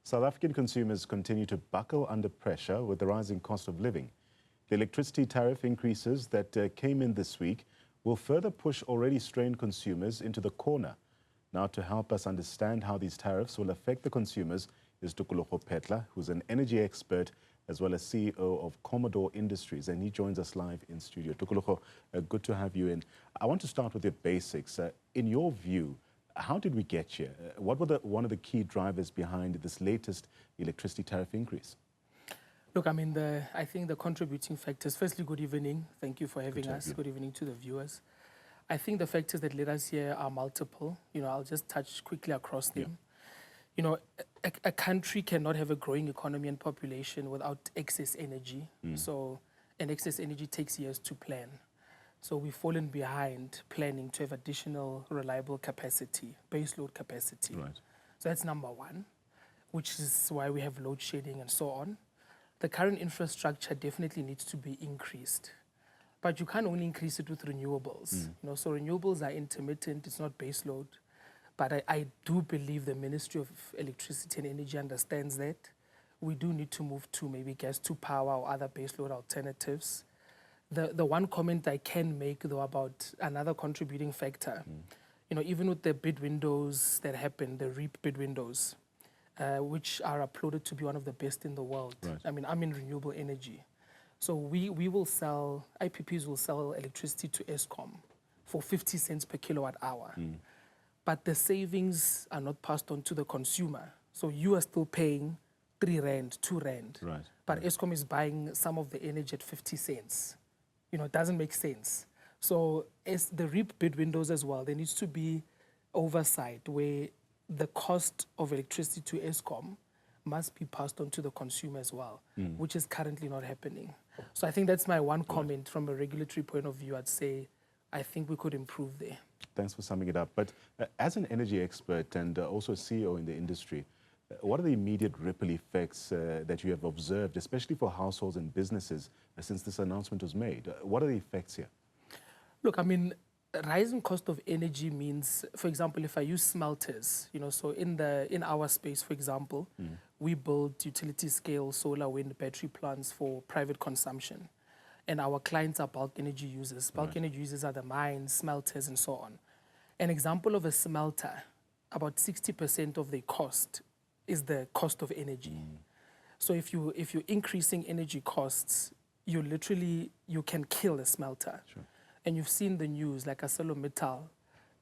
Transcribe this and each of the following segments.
South African consumers continue to buckle under pressure with the rising cost of living. The electricity tariff increases that came in this week will further push already strained consumers into the corner. Now, to help us understand how these tariffs will affect the consumers is Tokologo Phetla, who's an energy expert as well as CEO of Commodore Industries, and he joins us live in studio. Tokologo, good to have you in. I want to start with the basics. In your view, how did we get here? What were one of the key drivers behind this latest electricity tariff increase? Look, I mean, I think the contributing factors, firstly, good evening. Thank you for having us. Good evening to the viewers. I think the factors that led us here are multiple. I'll just touch quickly across them. A country cannot have a growing economy and population without excess energy. And excess energy takes years to plan. So we've fallen behind planning to have additional reliable capacity, baseload capacity. Right. So that's number one, which is why we have load shedding and so on. The current infrastructure definitely needs to be increased. But you can't only increase it with renewables. So renewables are intermittent, it's not baseload. But I do believe the Ministry of Electricity and Energy understands that. We do need to move to maybe gas to power or other baseload alternatives. The one comment I can make, though, about another contributing factor, even with the bid windows that happen, the REAP bid windows, which are applauded to be one of the best in the world. Right. I mean, I'm in renewable energy. So we will sell, IPPs will sell electricity to Eskom for 50 cents per kilowatt hour. But the savings are not passed on to the consumer. So you are still paying 3 rand, 2 rand. Right. But Eskom is buying some of the energy at 50 cents. It doesn't make sense. So as the REAP bid windows as well, there needs to be oversight where the cost of electricity to Eskom must be passed on to the consumer as well, which is currently not happening. So I think that's my one comment from a regulatory point of view. I'd say I think we could improve there. Thanks for summing it up. But as an energy expert and also a CEO in the industry, what are the immediate ripple effects that you have observed, especially for households and businesses, since this announcement was made? What are the effects here? Look, I mean, rising cost of energy means, for example, if I use smelters, so in our space, for example, we build utility-scale solar, wind, battery plants for private consumption. And our clients are bulk energy users. Bulk energy users are the mines, smelters, and so on. An example of a smelter, about 60% of the cost is the cost of energy. So if you're increasing energy costs, you can kill a smelter. Sure. And you've seen the news, like ArcelorMittal,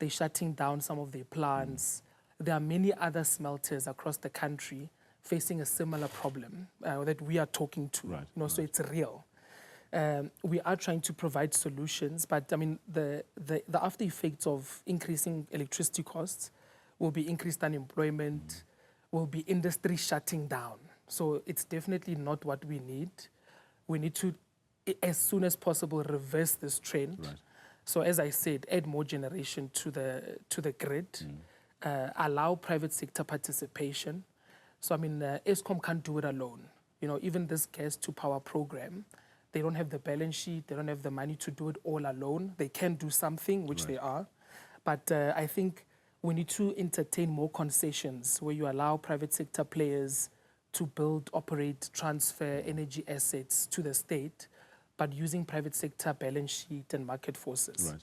they're shutting down some of their plants. There are many other smelters across the country facing a similar problem that we are talking to. So it's real. We are trying to provide solutions, but I mean, the after effects of increasing electricity costs will be increased unemployment, will be industry shutting down. So it's definitely not what we need. We need to, as soon as possible, reverse this trend. So as I said, add more generation to the grid, allow private sector participation. So I mean, Eskom can't do it alone. Even this gas to power program, they don't have the balance sheet, they don't have the money to do it all alone. They can do something, which they are. But I think we need to entertain more concessions where you allow private sector players to build, operate, transfer energy assets to the state, but using private sector balance sheet and market forces. Right.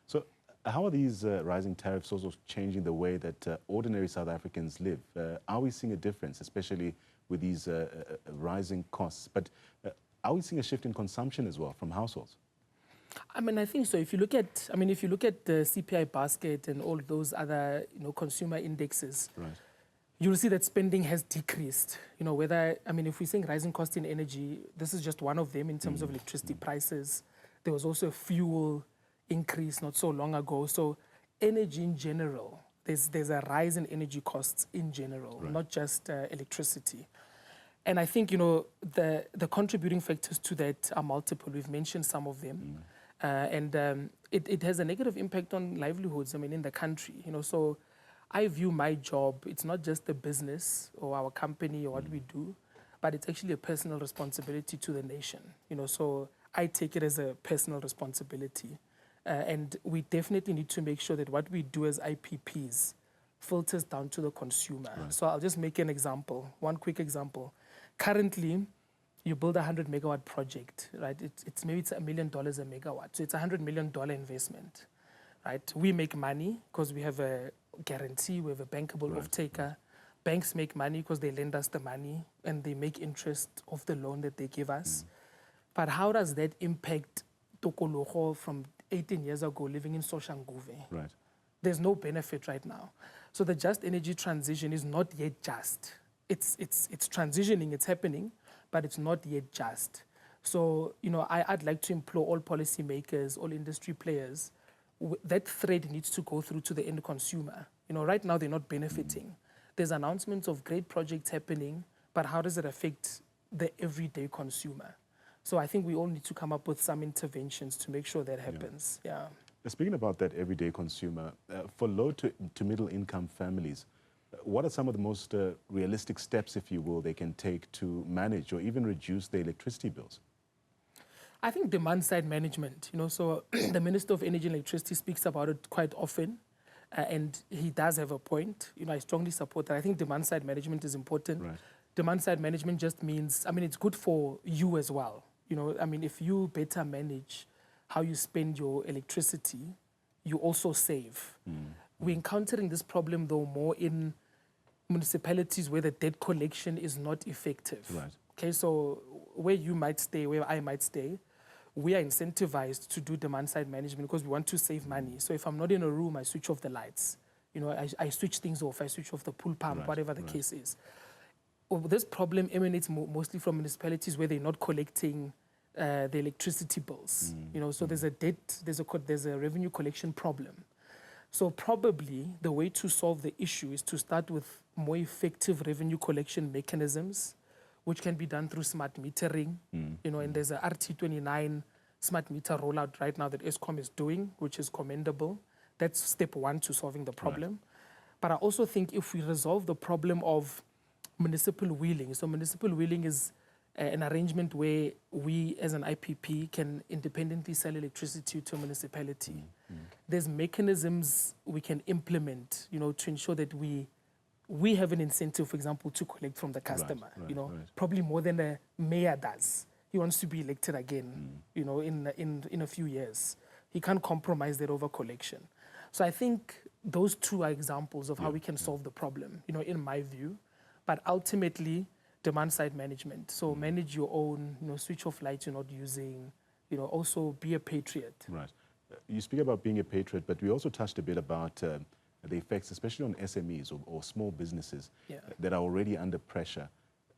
So how are these rising tariffs also changing the way that ordinary South Africans live? Are we seeing a difference, especially with these rising costs? But are we seeing a shift in consumption as well from households? I mean, I think so. If you look at the CPI basket and all those other, consumer indexes, you'll see that spending has decreased. If we're seeing rising cost in energy, this is just one of them in terms of electricity prices. There was also a fuel increase not so long ago. So energy in general, there's a rise in energy costs in general, not just electricity. And I think, the contributing factors to that are multiple. We've mentioned some of them. It has a negative impact on livelihoods, in the country. So I view my job, it's not just the business or our company or what we do, but it's actually a personal responsibility to the nation. So I take it as a personal responsibility. And we definitely need to make sure that what we do as IPPs filters down to the consumer. Right. So I'll just make an example, one quick example. Currently, you build a 100 megawatt project, right? Maybe it's $1 million a megawatt. So it's a $100 million investment, right? We make money because we have a guarantee, we have a bankable off-taker. Banks make money because they lend us the money and they make interest of the loan that they give us. But how does that impact Tokologo from 18 years ago living in Soshanguve? Right. There's no benefit right now. So the just energy transition is not yet just. It's transitioning, it's happening, but it's not yet just. So, I'd like to implore all policymakers, all industry players, that thread needs to go through to the end consumer. Right now they're not benefiting. There's announcements of great projects happening, but how does it affect the everyday consumer? So I think we all need to come up with some interventions to make sure that happens. Yeah. Speaking about that everyday consumer, for low to middle income families, what are some of the most realistic steps, if you will, they can take to manage or even reduce their electricity bills? I think demand side management, so the Minister of Energy and Electricity speaks about it quite often. And he does have a point. I strongly support that. I think demand side management is important. Right. Demand side management just means, it's good for you as well. If you better manage how you spend your electricity, you also save. We're encountering this problem, though, more in municipalities where the debt collection is not effective. Right. Okay, so where you might stay, where I might stay, we are incentivized to do demand-side management because we want to save money. So if I'm not in a room, I switch off the lights. I switch things off. I switch off the pool pump, whatever the case is. Well, this problem emanates mostly from municipalities where they're not collecting the electricity bills. So there's a debt, there's a revenue collection problem. So probably the way to solve the issue is to start with more effective revenue collection mechanisms, which can be done through smart metering, and there's a RT29 smart meter rollout right now that Eskom is doing, which is commendable. That's step one to solving the problem. But I also think if we resolve the problem of municipal wheeling, so municipal wheeling is an arrangement where we as an IPP can independently sell electricity to a municipality. There's mechanisms we can implement, to ensure that we have an incentive, for example, to collect from the customer, probably more than a mayor does. He wants to be elected again, in a few years. He can't compromise that over collection. So I think those two are examples of how we can solve the problem, in my view. But ultimately, demand-side management. So manage your own, switch off lights you're not using, also be a patriot. Right. You speak about being a patriot, but we also touched a bit about the effects, especially on SMEs or small businesses that are already under pressure.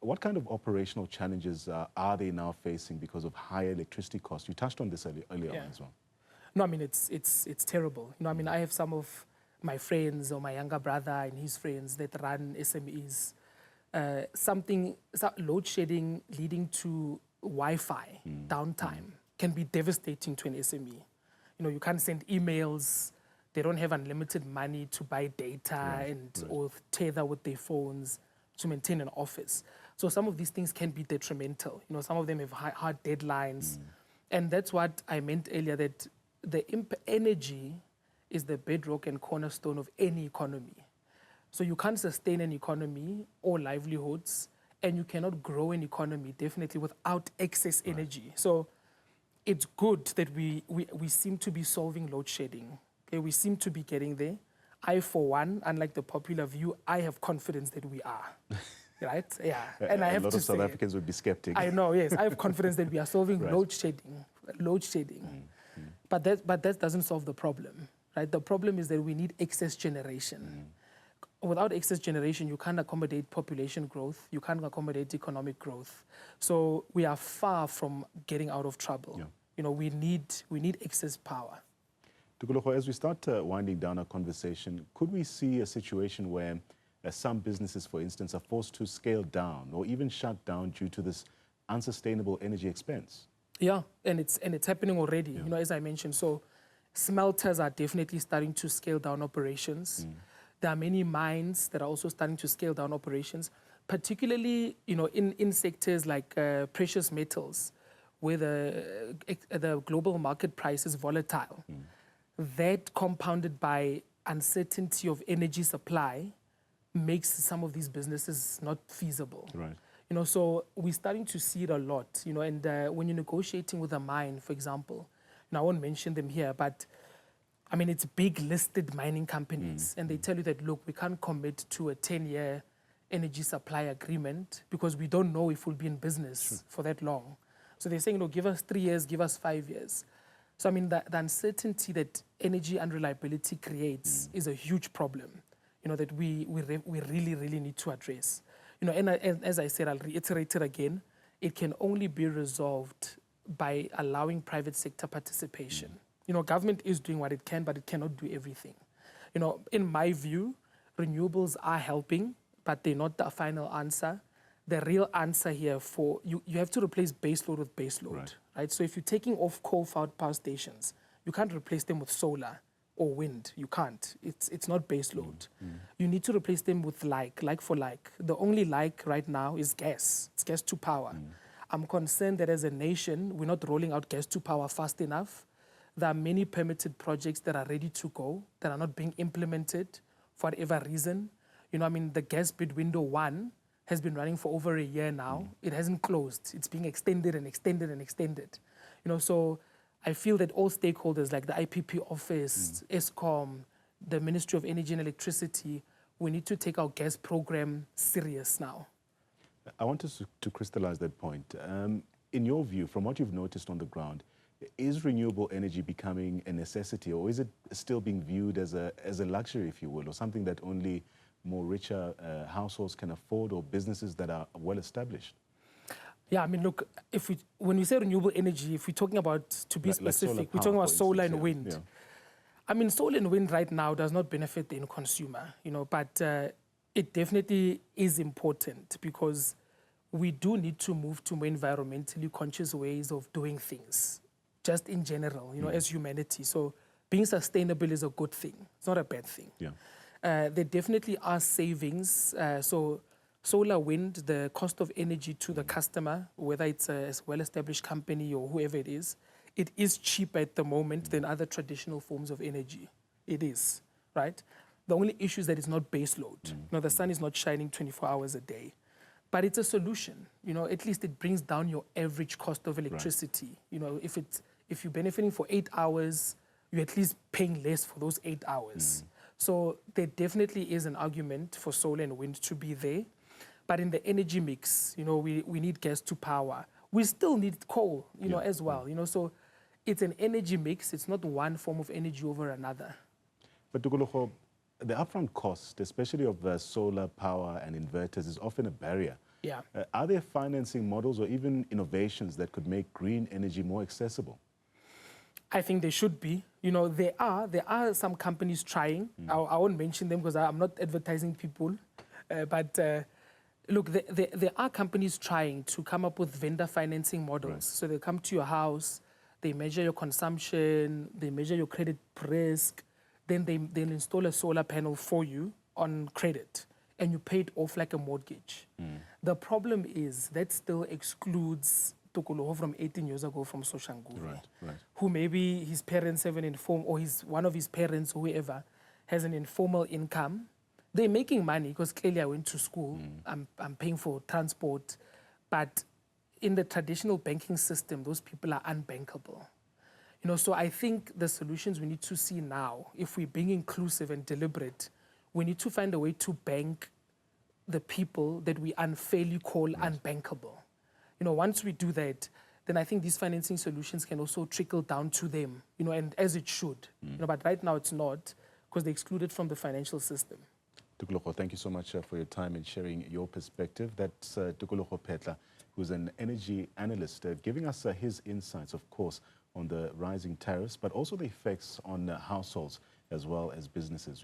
What kind of operational challenges are they now facing because of higher electricity costs? You touched on this earlier on as well. No, it's terrible. I have some of my friends or my younger brother and his friends that run SMEs. Load shedding leading to Wi-Fi downtime can be devastating to an SME. You can't send emails. They don't have unlimited money to buy data or tether with their phones to maintain an office. So some of these things can be detrimental. Some of them have hard deadlines. And that's what I meant earlier, that the energy is the bedrock and cornerstone of any economy. So you can't sustain an economy or livelihoods, and you cannot grow an economy definitely without excess energy. So it's good that we seem to be solving load shedding. Okay, we seem to be getting there. I, for one, unlike the popular view, I have confidence that we are. Right? Yeah. And I have to say, a lot of South Africans would be skeptic. I know, yes. I have confidence that we are solving load shedding. But that doesn't solve the problem. Right? The problem is that we need excess generation. Without excess generation, you can't accommodate population growth. You can't accommodate economic growth. So we are far from getting out of trouble. We need excess power. Tokologo, as we start winding down our conversation, could we see a situation where some businesses, for instance, are forced to scale down or even shut down due to this unsustainable energy expense? Yeah, and it's happening already, as I mentioned. So smelters are definitely starting to scale down operations. There are many mines that are also starting to scale down operations, particularly in sectors like precious metals, where the global market price is volatile. That compounded by uncertainty of energy supply makes some of these businesses not feasible. Right. You know, so we're starting to see it a lot, you know, and when you're negotiating with a mine, for example, and I won't mention them here, but I mean, it's big listed mining companies, and they tell you that, look, we can't commit to a 10-year energy supply agreement because we don't know if we'll be in business for that long. So they're saying, you know, give us 3 years, give us 5 years. So, I mean, the uncertainty that energy unreliability creates is a huge problem, you know, that we really, really need to address. You know, and as I said, I'll reiterate it again, it can only be resolved by allowing private sector participation. You know, government is doing what it can, but it cannot do everything. You know, in my view, renewables are helping, but they're not the final answer. The real answer here for, you have to replace baseload with baseload, right? So if you're taking off coal-fired power stations, you can't replace them with solar or wind. You can't. It's not baseload. You need to replace them with like for like. The only like right now is gas. It's gas to power. I'm concerned that as a nation, we're not rolling out gas to power fast enough. There are many permitted projects that are ready to go that are not being implemented for whatever reason. You know, I mean, the gas bid window 1 has been running for over a year now. It hasn't closed. It's being extended and extended and extended. You know, so I feel that all stakeholders like the IPP office, ESCOM, the Ministry of Energy and Electricity, we need to take our gas program serious now. I want us to crystallize that point. In your view, from what you've noticed on the ground, is renewable energy becoming a necessity, or is it still being viewed as a luxury, if you will, or something that only more richer households can afford, or businesses that are well established? Yeah, I mean, look, when we say renewable energy, if we're talking about, to be specific, we're talking about solar and wind. Yeah. I mean, solar and wind right now does not benefit the end consumer, you know, but it definitely is important because we do need to move to more environmentally conscious ways of doing things, just in general, you know, as humanity. So being sustainable is a good thing. It's not a bad thing. Yeah. There definitely are savings. So solar, wind, the cost of energy to the customer, whether it's a well-established company or whoever it is cheaper at the moment than other traditional forms of energy. It is, right? The only issue is that it's not base load. You know, the sun is not shining 24 hours a day. But it's a solution. You know, at least it brings down your average cost of electricity. Right. You know, if you're benefiting for 8 hours, you're at least paying less for those 8 hours. So there definitely is an argument for solar and wind to be there. But in the energy mix, you know, we need gas to power. We still need coal, you know, as well. You know, so it's an energy mix. It's not one form of energy over another. But Tokologo, the upfront cost, especially of solar power and inverters, is often a barrier. Yeah. Are there financing models or even innovations that could make green energy more accessible? I think there should be. You know, there are some companies trying. I won't mention them because I'm not advertising people. But look, there are companies trying to come up with vendor financing models. Right. So they come to your house, they measure your consumption, they measure your credit risk, then they'll install a solar panel for you on credit, and you pay it off like a mortgage. The problem is that still excludes Tokologo from 18 years ago from Soshanguve, who maybe his parents have an informal, or one of his parents, or whoever, has an informal income. They're making money because clearly I went to school, I'm paying for transport, but in the traditional banking system, those people are unbankable. You know, so I think the solutions we need to see now, if we're being inclusive and deliberate, we need to find a way to bank the people that we unfairly call unbankable. You know, once we do that, then I think these financing solutions can also trickle down to them, you know, and as it should. You know, but right now it's not, because they're excluded from the financial system. Tokologo, thank you so much for your time and sharing your perspective. That's Tokologo Phetla, who's an energy analyst, giving us his insights, of course, on the rising tariffs, but also the effects on households as well as businesses.